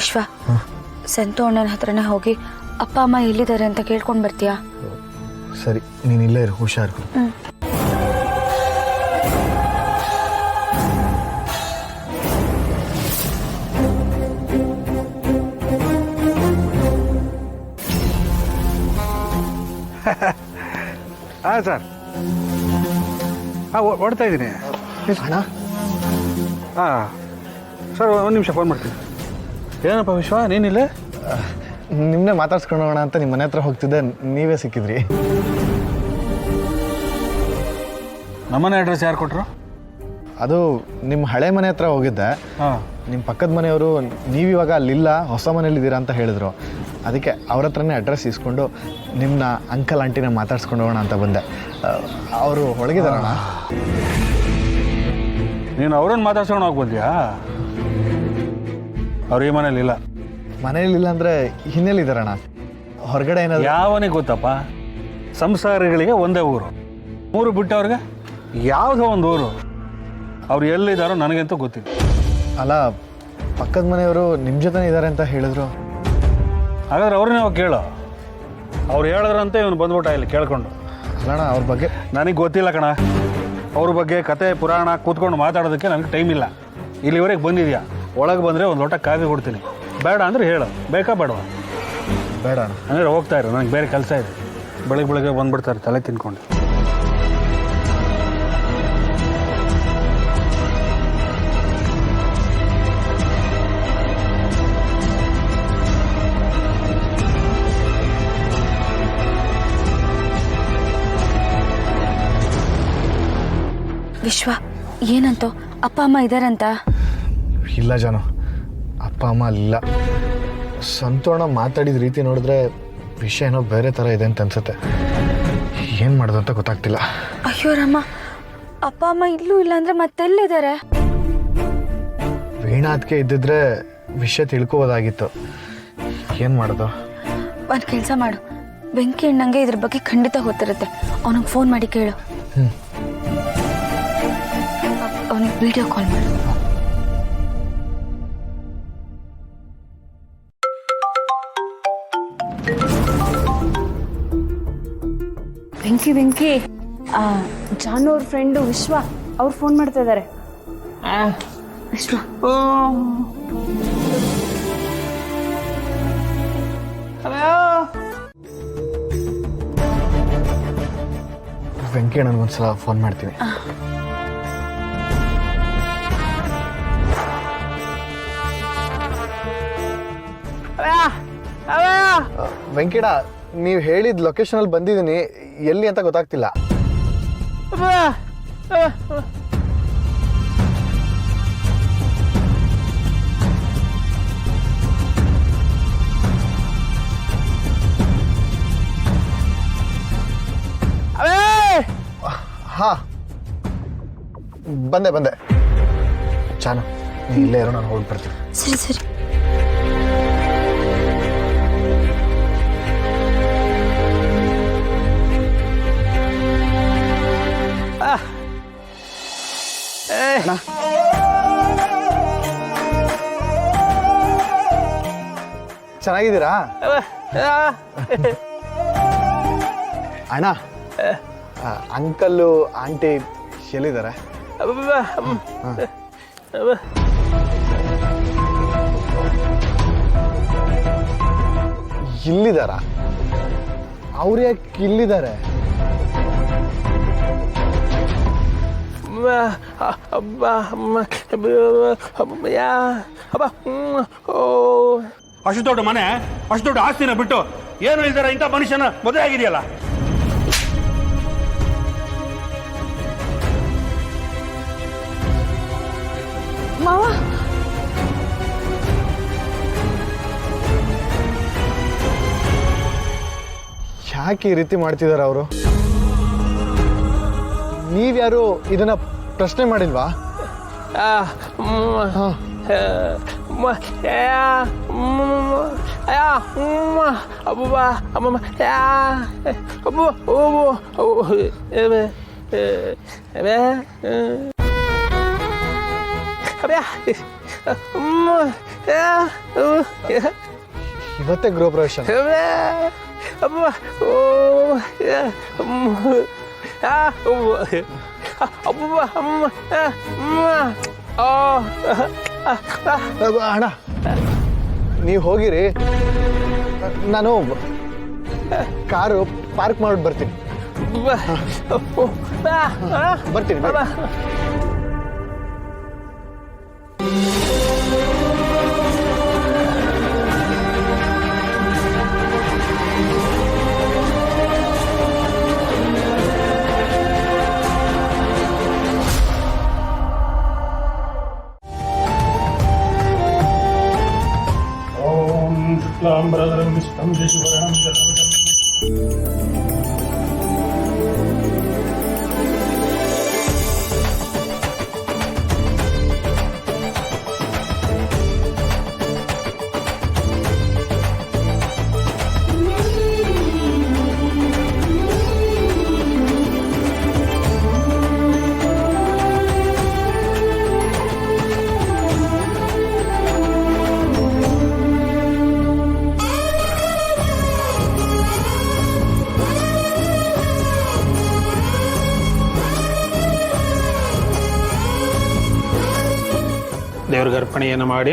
ವಿಶ್ವ, ಸಂತು ಅಣ್ಣನ ಹತ್ರನೇ ಹೋಗಿ ಅಪ್ಪ ಅಮ್ಮ ಎಲ್ಲಿದ್ದಾರೆ ಅಂತ ಕೇಳ್ಕೊಂಡು ಬರ್ತೀಯಾ? ಸರಿ, ನೀನು ಇಲ್ಲೇ ಇರು, ಹುಷಾರು. ಹಾಂ ಸರ್, ಹಾಂ ಓಡ್ತಾ ಇದ್ದೀನಿ. ಅಣ್ಣ, ಹಾಂ ಸರ್, ಒಂದು ನಿಮಿಷ ಫೋನ್ ಮಾಡ್ತೀನಿ. ಏನಪ್ಪ ವಿಶ್ವ, ನೀನಿಲ್ಲೇ? ನಿಮ್ಮನ್ನೇ ಮಾತಾಡ್ಸ್ಕೊಳ್ಳೋಣ ಅಂತ ನಿಮ್ಮ ಮನೆ ಹತ್ರ ಹೋಗ್ತಿದ್ದೆ, ನೀವೇ ಸಿಕ್ಕಿದ್ರಿ. ನಮ್ಮನೆ ಅಡ್ರೆಸ್ ಯಾರು ಕೊಟ್ಟರು? ಅದು ನಿಮ್ಮ ಹಳೆ ಮನೆ ಹತ್ರ ಹೋಗಿದ್ದೆ. ಹಾಂ, ನಿಮ್ಮ ಪಕ್ಕದ ಮನೆಯವರು ನೀವಿವಾಗ ಅಲ್ಲಿಲ್ಲ, ಹೊಸ ಮನೇಲಿದ್ದೀರಾ ಅಂತ ಹೇಳಿದ್ರು. ಅದಕ್ಕೆ ಅವ್ರ ಹತ್ರನೇ ಅಡ್ರೆಸ್ ಇಸ್ಕೊಂಡು ನಿಮ್ಮನ್ನ ಅಂಕಲ್ ಆಂಟಿನ ಮಾತಾಡ್ಸ್ಕೊಂಡು ಹೋಗೋಣ ಅಂತ ಬಂದೆ. ಅವರು ಒಳಗಿದಾರಣ್ಣ. ನೀನು ಅವ್ರನ್ನ ಮಾತಾಡ್ಸ್ಕೊಂಡು ಹೋಗ್ಬೋದ್ಯಾ? ಅವ್ರು ಈ ಮನೇಲಿಲ್ಲ. ಮನೇಲಿಲ್ಲ ಅಂದರೆ ಹಿನ್ನೆಲಿದ್ದಾರಣ್ಣ, ಹೊರಗಡೆ ಏನಾದ್ರು. ಯಾವನಿಗೆ ಗೊತ್ತಪ್ಪ, ಸಂಸಾರಿಗಳಿಗೆ ಒಂದೇ ಊರು, ಊರು ಬಿಟ್ಟವ್ರಿಗೆ ಯಾವುದೋ ಒಂದು ಊರು. ಅವ್ರು ಎಲ್ಲಿದ್ದಾರೋ ನನಗಂತೂ ಗೊತ್ತಿಲ್ಲ. ಅಲ್ಲ, ಪಕ್ಕದ ಮನೆಯವರು ನಿಮ್ಮ ಜೊತೆ ಇದ್ದಾರೆ ಅಂತ ಹೇಳಿದ್ರು. ಹಾಗಾದ್ರೆ ಅವ್ರನ್ನೇ ಹೋಗಿ ಕೇಳು. ಅವ್ರು ಹೇಳಿದ್ರಂತೆ ಇವನು ಬಂದ್ಬಿಟ್ಟ ಇಲ್ಲಿ ಕೇಳ್ಕೊಂಡು. ಅಲ್ಲಣ್ಣ, ಅವ್ರ ಬಗ್ಗೆ ನನಗೆ ಗೊತ್ತಿಲ್ಲ ಕಣ. ಅವ್ರ ಬಗ್ಗೆ ಕತೆ ಪುರಾಣ ಕೂತ್ಕೊಂಡು ಮಾತಾಡೋದಕ್ಕೆ ನನಗೆ ಟೈಮ್ ಇಲ್ಲ. ಇಲ್ಲಿವರೆಗೆ ಬಂದಿದ್ಯಾ, ಒಳಗೆ ಬಂದರೆ ಒಂದು ಲೋಟ ಕಾಫಿ ಕೊಡ್ತೀನಿ. ಬೇಡ ಅಂದರೆ ಹೇಳು, ಬೇಕಾ ಬೇಡವಾ? ಬೇಡ ಅಣ್ಣ. ಅಂದರೆ ಹೋಗ್ತಾ ಇರು, ನನಗೆ ಬೇರೆ ಕೆಲಸ ಇದೆ. ಬೆಳಗ್ಗೆ ಬಂದುಬಿಡ್ತಾರೆ ತಲೆ ತಿನ್ಕೊಂಡು. ವಿಶ್ವ, ಏನಂತೋ ಅಪ್ಪ ಅಮ್ಮ ಇದ್ದಾರಂತ? ಇಲ್ಲ ಜಾನು, ಅಪ್ಪ ಅಮ್ಮ ಅಲ್ಲಿಲ್ಲ. ಸಂತೋಣ ಮಾತಾಡಿದ ರೀತಿ ನೋಡಿದ್ರೆ ವಿಷಯ ಏನೋ ಬೇರೆ ಥರ ಇದೆ ಅಂತ ಅನ್ಸುತ್ತೆ. ಏನು ಮಾಡೋದು ಅಂತ ಗೊತ್ತಾಗ್ತಿಲ್ಲ. ಅಯ್ಯೋ ರಾಮ, ಅಪ್ಪ ಅಮ್ಮ ಇಲ್ಲೂ ಇಲ್ಲ ಅಂದರೆ ಮತ್ತೆಲ್ಲಿದ್ದಾರೆ? ವೀಣಾ ಅದಕ್ಕೆ ಇದ್ದಿದ್ರೆ ವಿಷಯ ತಿಳ್ಕೋಬೋದಾಗಿತ್ತು. ಏನು ಮಾಡೋದು? ಒಂದು ಕೆಲಸ ಮಾಡು, ಬೆಂಕಿ ಅಣ್ಣಂಗೆ ಇದ್ರ ಬಗ್ಗೆ ಖಂಡಿತ ಗೊತ್ತಿರುತ್ತೆ. ಅವನಿಗೆ ಫೋನ್ ಮಾಡಿ ಕೇಳು. ಅವನಿಗೆ ವಿಡಿಯೋ ಕಾಲ್ ಮಾಡು. ಬೆಂಕಿ ಜಾನು ಅವ್ರ ಫ್ರೆಂಡು ವಿಶ್ವ ಅವ್ರು ಫೋನ್ ಮಾಡ್ತಾ ಇದ್ದಾರೆ. ವಿಶ್ವ, ವೆಂಕಿ ನನಗೊಂದ್ಸಲ ಫೋನ್ ಮಾಡ್ತೀನಿ. ವೆಂಕಿಡ, ನೀವು ಹೇಳಿದ ಲೊಕೇಶನಲ್ಲಿ ಬಂದಿದ್ದೀನಿ, ಎಲ್ಲಿ ಅಂತ ಗೊತ್ತಾಗ್ತಿಲ್ಲ. ಹಾ, ಬಂದೆ. ಚಾನು, ನೀ ಇಲ್ಲೇ ಇರೋ, ನಾನು ಹೋಗಿ ಬರ್ತೀನಿ. ಸರಿ ಸರಿ. ಚೆನ್ನಾಗಿದ್ದೀರಾ ಅಣ್ಣ? ಅಂಕಲ್ಲು ಆಂಟಿ ಎಲ್ಲಿದ್ದಾರೆ? ಇಲ್ಲಿದ್ದಾರಾ? ಅವ್ರು ಯಾಕೆ ಇಲ್ಲಿದ್ದಾರೆ? ಅಷ್ಟು ದೊಡ್ಡ ಮನೆ, ಅಷ್ಟು ದೊಡ್ಡ ಆಸ್ತಿನ ಬಿಟ್ಟು ಏನು ಇಲ್ದಾರ ಇಂಥ ಮನುಷ್ಯನ ಮದುವೆ ಆಗಿದೆಯಲ್ಲ. ಮಾವ, ಯಾಕೆ ಈ ರೀತಿ ಮಾಡ್ತಿದಾರ ಅವರು? ನೀವ್ಯಾರು ಇದನ್ನ ಪ್ರಶ್ನೆ ಮಾಡಿಲ್ವಾ? ಇವತ್ತೇ ಗೃಹ ಪ್ರವೇಶ. ಅಮ್ಮ ಓ ಅಮ್ಮ ಅಮ್ಮ ಅಣ್ಣ ನೀವು ಹೋಗಿರಿ, ನಾನು ಕಾರು ಪಾರ್ಕ್ ಮಾಡಿ ಬರ್ತೀನಿ. ಬರ್ತೀನಿ. ದೇವ್ರಿಗೆ ಅರ್ಪಣೆಯನ್ನು ಮಾಡಿ